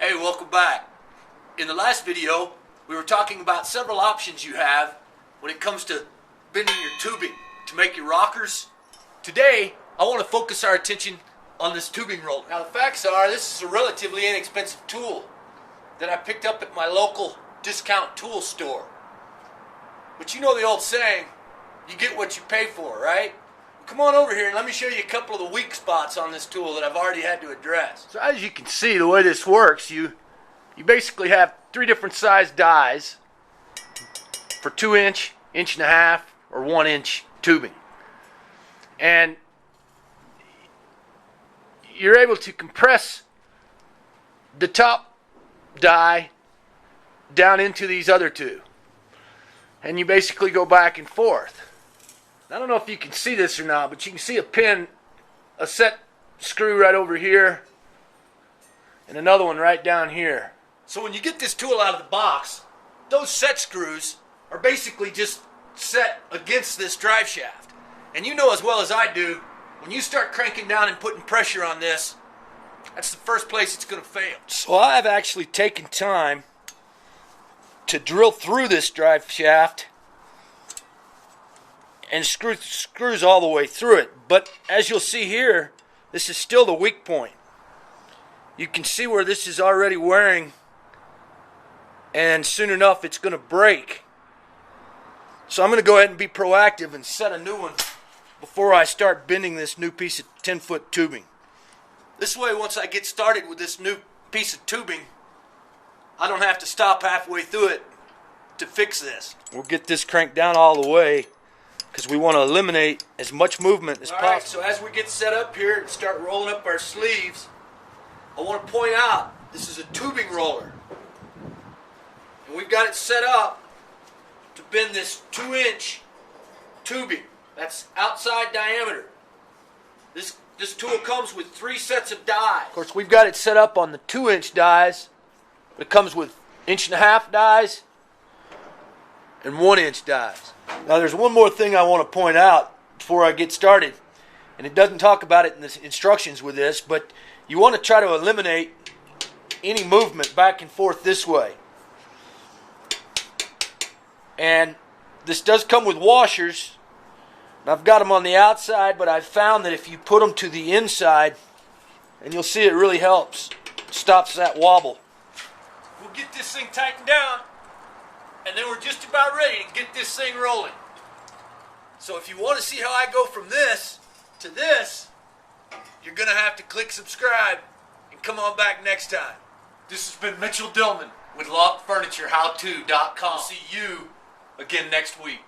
Hey, welcome back. In the last video, we were talking about several options you have when it comes to bending your tubing to make your rockers. Today, I want to focus our attention on this tubing roller. Now, the facts are, this is a relatively inexpensive tool that I picked up at my local discount tool store. But you know the old saying, you get what you pay for, right? Come on over here and let me show you a couple of the weak spots on this tool that I've already had to address. So as you can see, the way this works, you basically have 3 different size dies for 2-inch, 1.5-inch, or 1-inch tubing. And you're able to compress the top die down into these other 2. And you basically go back and forth. I don't know if you can see this or not, but you can see a set screw right over here, and another one right down here. So when you get this tool out of the box, those set screws are basically just set against this drive shaft. And you know as well as I do, when you start cranking down and putting pressure on this, that's the first place it's going to fail. So I've actually taken time to drill through this drive shaft and screws all the way through it. But as you'll see here, this is still the weak point. You can see where this is already wearing, and soon enough it's going to break. So I'm going to go ahead and be proactive and set a new one before I start bending this new piece of 10-foot tubing. This way, once I get started with this new piece of tubing, I don't have to stop halfway through it to fix this. We'll get this cranked down all the way, because we want to eliminate as much movement as possible. Alright, so as we get set up here and start rolling up our sleeves, I want to point out this is a tubing roller. And we've got it set up to bend this 2-inch tubing. That's outside diameter. This tool comes with 3 sets of dies. Of course, we've got it set up on the 2-inch dies, but it comes with 1.5-inch dies and 1-inch dies. Now there's one more thing I want to point out before I get started, and it doesn't talk about it in the instructions with this, but you want to try to eliminate any movement back and forth this way. And this does come with washers. And I've got them on the outside, but I've found that if you put them to the inside, and you'll see it really helps, stops that wobble. We'll get this thing tightened down, and then we're just about ready to get this thing rolling. So if you want to see how I go from this to this, you're going to have to click subscribe and come on back next time. This has been Mitchell Dillman with LogFurnitureHowTo.com. See you again next week.